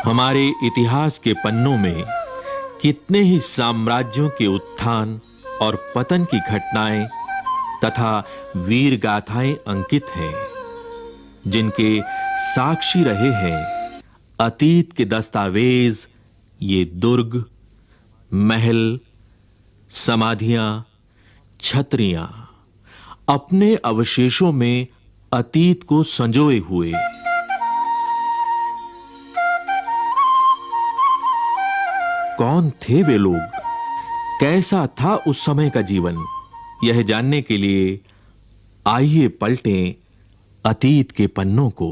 हमारे इतिहास के पन्नों में कितने ही साम्राज्यों के उत्थान और पतन की घटनाएं तथा वीर गाथाएं अंकित हैं, जिनके साक्षी रहे हैं अतीत के दस्तावेज, ये दुर्ग, महल, समाधियां, छतरियां, अपने अवशेषों में अतीत को संजोए हुए। कौन थे वे लोग? कैसा था उस समय का जीवन? यह जानने के लिए आइए पलटें अतीत के पन्नों को।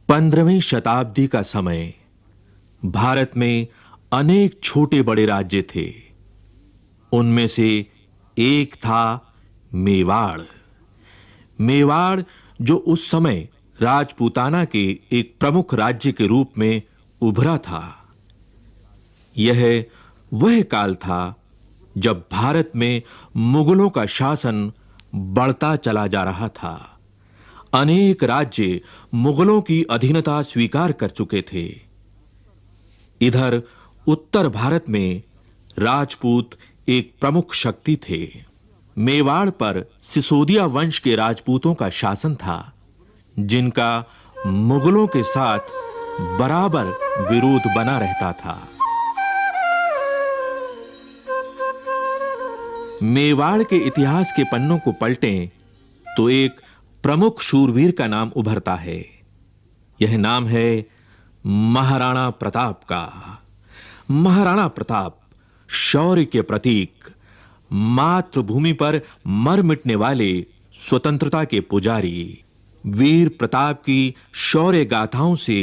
15वीं शताब्दी का समय। भारत में अनेक छोटे बड़े राज्य थे। उनमें से एक था मेवाड़। मेवाड़, जो उस समय राजपूताना के एक प्रमुख राज्य के रूप में उभरा था। यह वह काल था जब भारत में मुगलों का शासन बढ़ता चला जा रहा था। अनेक राज्य मुगलों की अधीनता स्वीकार कर चुके थे। इधर उत्तर भारत में राजपूत एक प्रमुख शक्ति थे। मेवाड़ पर सिसोदिया वंश के राजपूतों का शासन था, जिनका मुगलों के साथ बराबर विरोध बना रहता था। मेवाड़ के इतिहास के पन्नों को पलटें तो एक प्रमुख शूरवीर का नाम उभरता है। यह नाम है महाराणा प्रताप का। महाराणा प्रताप शौर्य के प्रतीक, मातृभूमि पर मर मिटने वाले स्वतंत्रता के पुजारी। वीर प्रताप की शौर्य गाथाओं से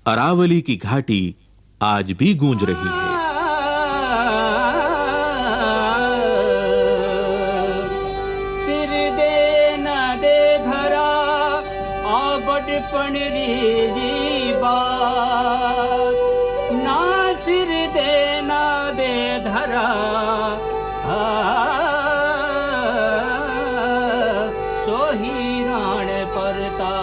अरावली की घाटी आज भी गूंज रही है। पंडरी बात ना सिर दे ना दे धरा, सोही राण परता।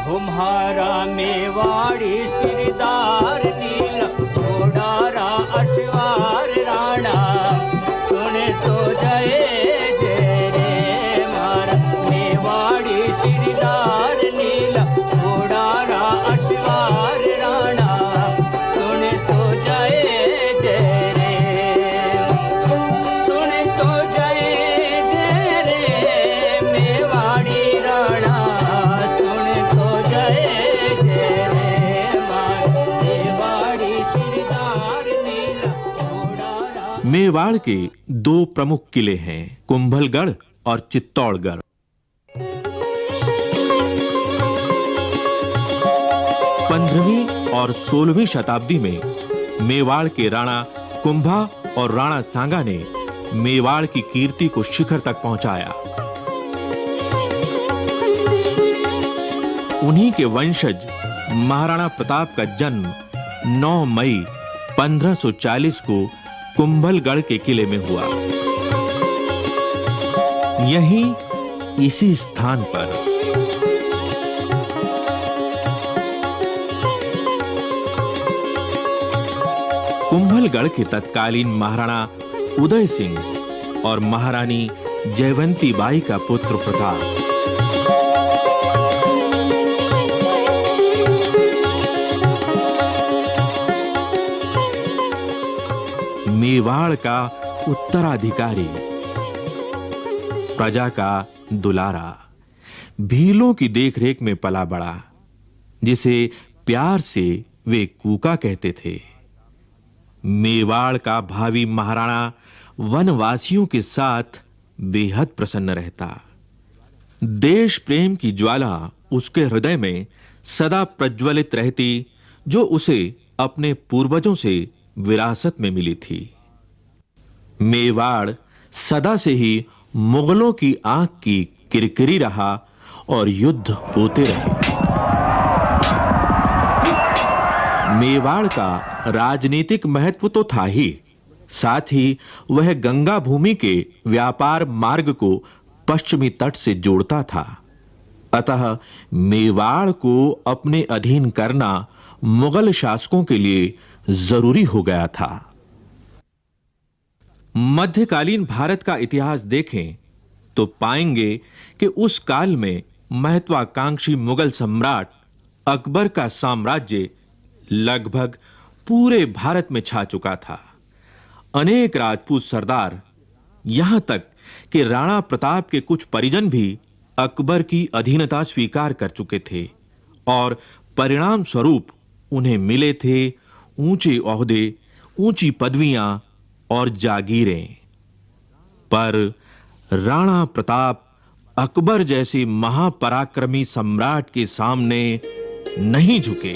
तुम्हारा मेवाड़ी सिरदार नील घोड़ारा अश्वार राणा, सुन तो जय जय रे मारा मेवाड़ी सिरदार नील घोड़ारा अश्वार राणा, सुन तो जय जय रे, सुन तो जय जय रे मेवाड़ी राणा, सुन तो जय जय रे मारा मेवाड़ी सिरदार नील घोड़ारा। मेवाड़ के दो प्रमुख किले हैं, कुंभलगढ़ और चित्तौड़गढ़। 15वीं और 16वीं शताब्दी में मेवाड़ के राणा कुंभा और राणा सांगा ने मेवाड़ की कीर्ति को शिखर तक पहुंचाया। उन्हीं के वंशज महाराणा प्रताप का जन्म 9 मई 1540 को कुंभलगढ़ के किले में हुआ। यहीं इसी स्थान पर कुंभलगढ़ के तत्कालीन महाराणा उदय सिंह और महारानी जयवंती बाई का पुत्र प्रताप मेवाड़ का उत्तराधिकारी, प्रजा का दुलारा, भीलों की देखरेख में पला बड़ा, जिसे प्यार से वे कूका कहते थे। मेवाड़ का भावी महाराणा वनवासियों के साथ बेहद प्रसन्न रहता। देश प्रेम की ज्वाला उसके हृदय में सदा प्रज्वलित रहती, जो उसे अपने पूर्वजों से विरासत में मिली थी। मेवाड़ सदा से ही मुगलों की आंख की किरकिरी रहा और युद्ध होते रहे। मेवाड़ का राजनीतिक महत्व तो था ही, साथ ही वह गंगा भूमि के व्यापार मार्ग को पश्चिमी तट से जोड़ता था। अतः मेवाड़ को अपने अधीन करना मुगल शासकों के लिए जरूरी हो गया था। मध्यकालीन भारत का इतिहास देखें तो पाएंगे कि उस काल में महत्वाकांक्षी मुगल सम्राट अकबर का साम्राज्य लगभग पूरे भारत में छा चुका था। अनेक राजपूत सरदार, यहां तक कि राणा प्रताप के कुछ परिजन भी अकबर की अधीनता स्वीकार कर चुके थे और परिणाम स्वरूप उन्हें मिले थे ऊंचे ओहदे, ऊंची पदवियां और जागीरें। पर राणा प्रताप अकबर जैसे महापराक्रमी सम्राट के सामने नहीं झुके।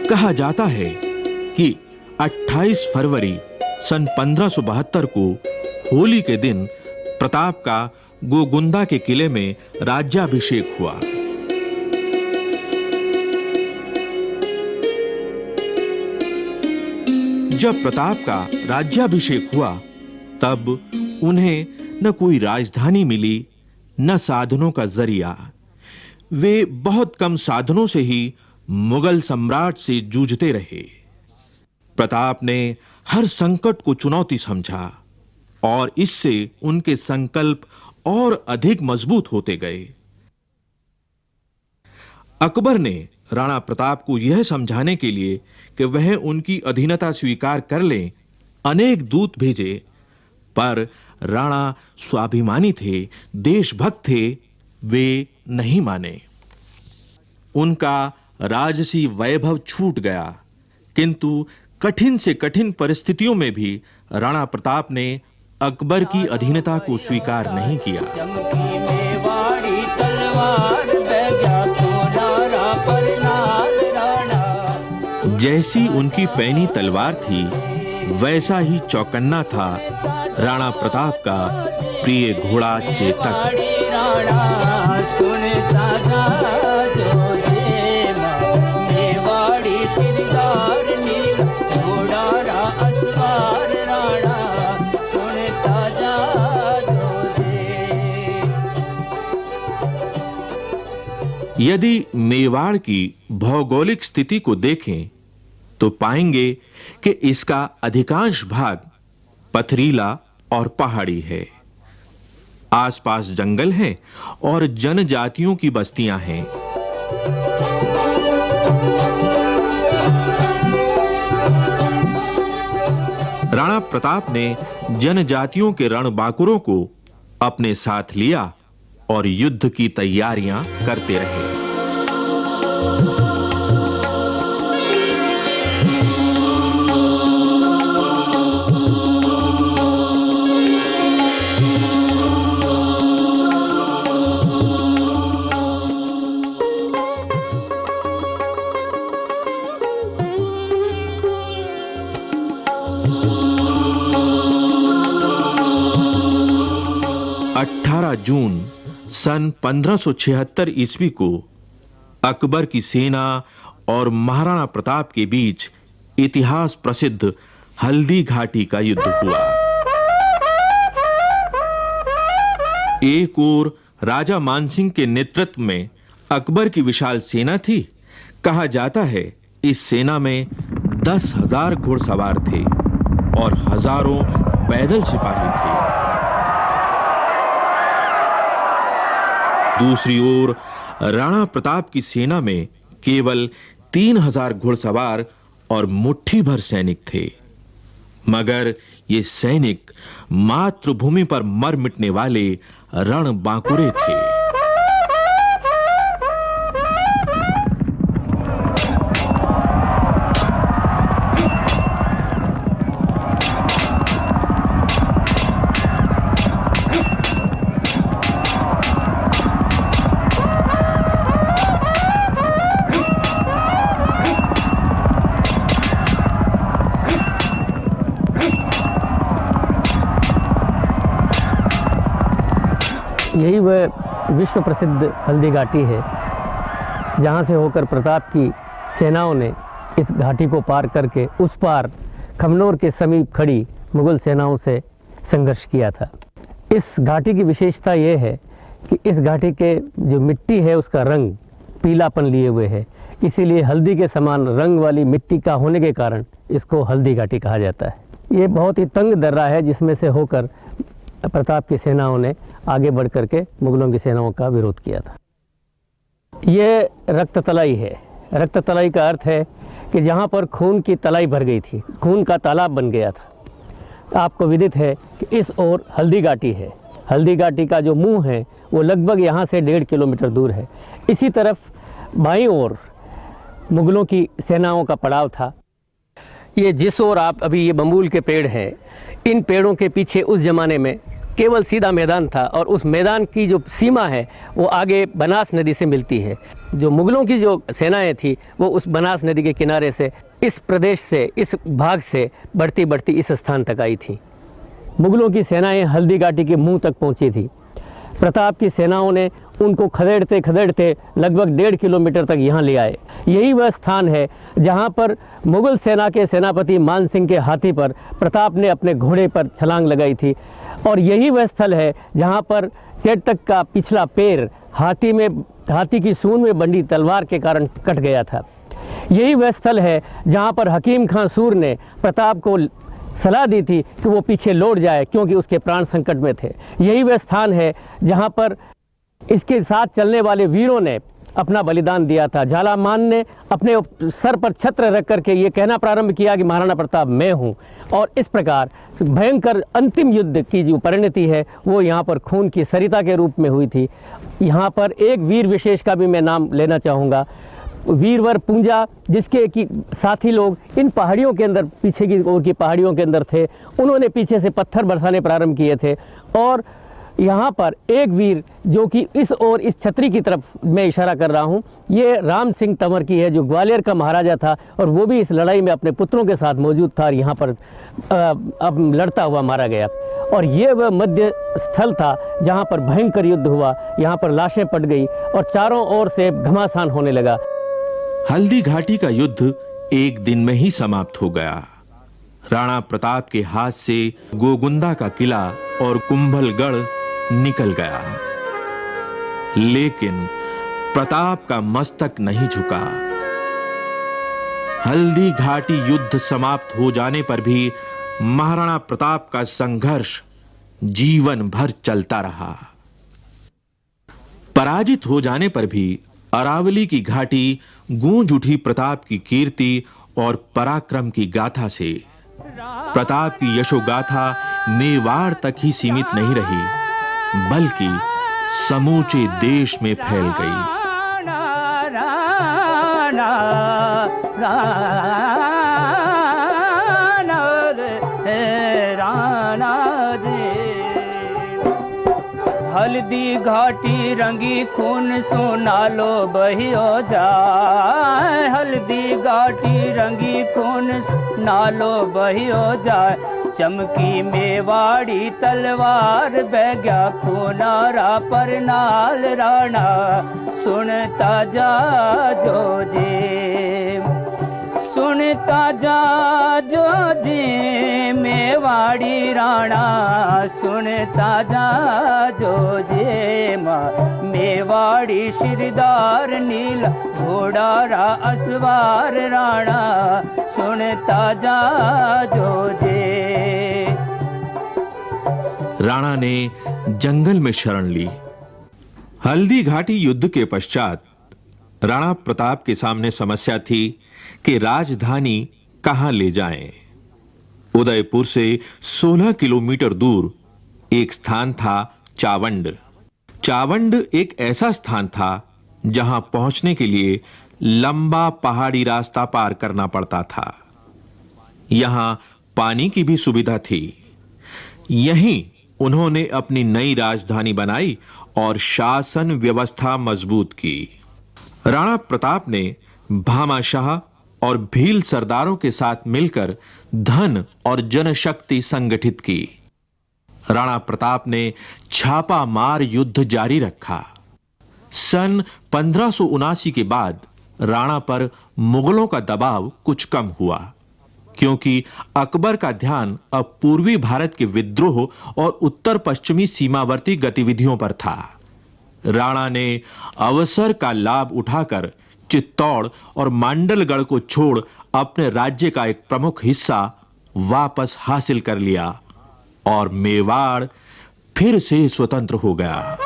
कहा जाता है कि 28 फरवरी सन 1572 को होली के दिन प्रताप का गोगुंदा के किले में राज्याभिषेक हुआ। जब प्रताप का राज्याभिषेक हुआ तब उन्हें न कोई राजधानी मिली, न साधनों का जरिया। वे बहुत कम साधनों से ही मुगल सम्राट से जूझते रहे। प्रताप ने हर संकट को चुनौती समझा और इससे उनके संकल्प और अधिक मजबूत होते गए। अकबर ने राणा प्रताप को यह समझाने के लिए कि वह उनकी अधीनता स्वीकार कर लें, अनेक दूत भेजे, पर राणा स्वाभिमानी थे, देशभक्त थे, वे नहीं माने। उनका राजसी वैभव छूट गया, किंतु कठिन से कठिन परिस्थितियों में भी राणा प्रताप ने अकबर की अधीनता को स्वीकार नहीं किया। चमकी मेवाड़ी तलवार बैजा तो नारा पर नाल राणा। जैसी उनकी पैनी तलवार थी, वैसा ही चौकन्ना था राणा प्रताप का प्रिय घोड़ा चेतक। राणा सुनता जा जो जेमा, मेवाड़ी सिरदार नील घोड़ा रा असवार राणा सुनता जा जो जे। यदि मेवाड़ की भौगोलिक स्थिति को देखें तो पाएंगे कि इसका अधिकांश भाग पथरीला और पहाड़ी है। आसपास जंगल हैं और जनजातियों की बस्तियां हैं। राणा प्रताप ने जनजातियों के रणबांकुरों को अपने साथ लिया और युद्ध की तैयारियां करते रहे। जून सन 1576 ईस्वी को अकबर की सेना और महाराणा प्रताप के बीच इतिहास प्रसिद्ध हल्दी घाटी का युद्ध हुआ। एक ओर राजा मानसिंह के नेतृत्व में अकबर की विशाल सेना थी। कहा जाता है इस सेना में 10,000 घुड़सवार थे और हजारों पैदल सिपाही थे। दूसरी ओर राणा प्रताप की सेना में केवल 3,000 घुड़सवार और मुट्ठी भर सैनिक थे, मगर ये सैनिक मातृभूमि पर मर मिटने वाले रणबांकुरे थे। यही वह विश्व प्रसिद्ध हल्दी घाटी है जहाँ से होकर प्रताप की सेनाओं ने इस घाटी को पार करके उस पार खमनोर के समीप खड़ी मुगल सेनाओं से संघर्ष किया था। इस घाटी की विशेषता यह है कि इस घाटी के जो मिट्टी है उसका रंग पीलापन लिए हुए है, इसीलिए हल्दी के समान रंग वाली मिट्टी का होने के कारण इसको हल्दी घाटी कहा जाता है। ये बहुत ही तंग दर्रा है जिसमें से होकर प्रताप की सेनाओं ने आगे बढ़ करके मुगलों की सेनाओं का विरोध किया था। ये रक्त तलाई है। रक्त तलाई का अर्थ है कि जहाँ पर खून की तलाई भर गई थी, खून का तालाब बन गया था। आपको विदित है कि इस ओर हल्दी घाटी है। हल्दी घाटी का जो मुंह है वो लगभग यहाँ से 1.5 किलोमीटर दूर है। इसी तरफ बाईं ओर मुगलों की सेनाओं का पड़ाव था। ये जिस ओर आप अभी ये बम्बूल के पेड़ हैं, इन पेड़ों के पीछे उस ज़माने में केवल सीधा मैदान था और उस मैदान की जो सीमा है वो आगे बनास नदी से मिलती है। जो मुगलों की जो सेनाएं थी वो उस बनास नदी के किनारे से इस प्रदेश से, इस भाग से बढ़ती बढ़ती इस स्थान तक आई थी। मुगलों की सेनाएं हल्दी घाटी के मुंह तक पहुंची थी। प्रताप की सेनाओं ने उनको खदेड़ते खदेड़ते लगभग 1.5 किलोमीटर तक यहाँ ले आए। यही वह स्थान है जहाँ पर मुगल सेना के सेनापति मान सिंह के हाथी पर प्रताप ने अपने घोड़े पर छलांग लगाई थी, और यही वह स्थल है जहाँ पर चेटक का पिछला पैर हाथी की सूंड में बंधी तलवार के कारण कट गया था। यही वह स्थल है जहाँ पर हकीम खां सूर ने प्रताप को सलाह दी थी कि वो पीछे लौट जाए क्योंकि उसके प्राण संकट में थे। यही वह स्थान है जहाँ पर इसके साथ चलने वाले वीरों ने अपना बलिदान दिया था। झालामान ने अपने सर पर छत्र रख करके ये कहना प्रारंभ किया कि महाराणा प्रताप मैं हूँ, और इस प्रकार भयंकर अंतिम युद्ध की जो परिणति है वो यहाँ पर खून की सरिता के रूप में हुई थी। यहाँ पर एक वीर विशेष का भी मैं नाम लेना चाहूँगा, वीरवर पूंजा, जिसके कि साथी लोग इन पहाड़ियों के अंदर, पीछे की ओर की पहाड़ियों के अंदर थे। उन्होंने पीछे से पत्थर बरसाने प्रारंभ किए थे, और यहाँ पर एक वीर जो कि इस ओर इस छतरी की तरफ मैं इशारा कर रहा हूँ, ये राम सिंह तंवर की है, जो ग्वालियर का महाराजा था, और वो भी इस लड़ाई में अपने पुत्रों के साथ मौजूद था और यहाँ पर अब लड़ता हुआ मारा गया। और ये वह मध्य स्थल था जहाँ पर भयंकर युद्ध हुआ। यहाँ पर लाशें पट गई और चारों ओर से घमासान होने लगा। हल्दी घाटी का युद्ध एक दिन में ही समाप्त हो गया। राणा प्रताप के हाथ से गोगुंदा का किला और कुंभलगढ़ निकल गया, लेकिन प्रताप का मस्तक नहीं झुका। हल्दी घाटी युद्ध समाप्त हो जाने पर भी महाराणा प्रताप का संघर्ष जीवन भर चलता रहा। पराजित हो जाने पर भी अरावली की घाटी गूंज उठी प्रताप की कीर्ति और पराक्रम की गाथा से। प्रताप की यशोगाथा मेवाड़ तक ही सीमित नहीं रही, बल्कि समूचे देश में फैल गई। हल्दी घाटी रंगी खून सोनालो बहियो जाए, हल्दी घाटी रंगी खून नालो बहियो जाए। चमकी मेवाड़ी तलवार बहग्या खूनारा पर नाल राणा सुनता जा जो जे, सुनता जा जो जे मेवाड़ी राणा सुनता जा जो जे मेवाड़ी शिरदार नील घोड़ारा असवार राणा सुनता जा जो जे। राणा ने जंगल में शरण ली। हल्दी घाटी युद्ध के पश्चात राणा प्रताप के सामने समस्या थी कि राजधानी कहां ले जाएं। उदयपुर से 16 किलोमीटर दूर एक स्थान था चावंड। चावंड एक ऐसा स्थान था जहां पहुंचने के लिए लंबा पहाड़ी रास्ता पार करना पड़ता था। यहां पानी की भी सुविधा थी। यहीं उन्होंने अपनी नई राजधानी बनाई और शासन व्यवस्था मजबूत की। राणा प्रताप ने भामाशाह और भील सरदारों के साथ मिलकर धन और जनशक्ति संगठित की। राणा प्रताप ने छापा मार युद्ध जारी रखा। सन 1579 के बाद राणा पर मुगलों का दबाव कुछ कम हुआ, क्योंकि अकबर का ध्यान अब पूर्वी भारत के विद्रोह और उत्तर पश्चिमी सीमावर्ती गतिविधियों पर था। राणा ने अवसर का लाभ उठाकर चित्तौड़ और मांडलगढ़ को छोड़ अपने राज्य का एक प्रमुख हिस्सा वापस हासिल कर लिया और मेवाड़ फिर से स्वतंत्र हो गया।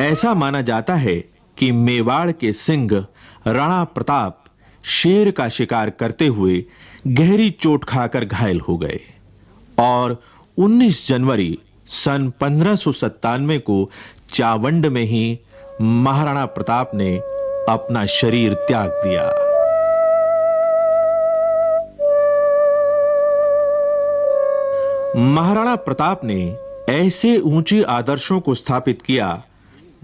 ऐसा माना जाता है कि मेवाड़ के सिंह राणा प्रताप शेर का शिकार करते हुए गहरी चोट खाकर घायल हो गए और 19 जनवरी सन 1597 को चावंड में ही महाराणा प्रताप ने अपना शरीर त्याग दिया। महाराणा प्रताप ने ऐसे ऊंचे आदर्शों को स्थापित किया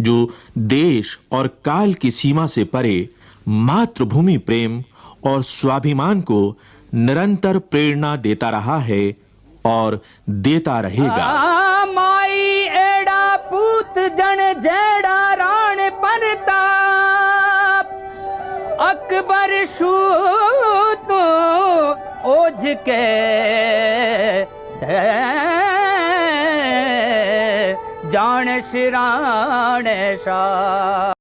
जो देश और काल की सीमा से परे मातृभूमि प्रेम और स्वाभिमान को निरंतर प्रेरणा देता रहा है और देता रहेगा। माई एड़ा पूत जन जेड़ा राण प्रताप अकबर सूत ओझ के जान शिराण सा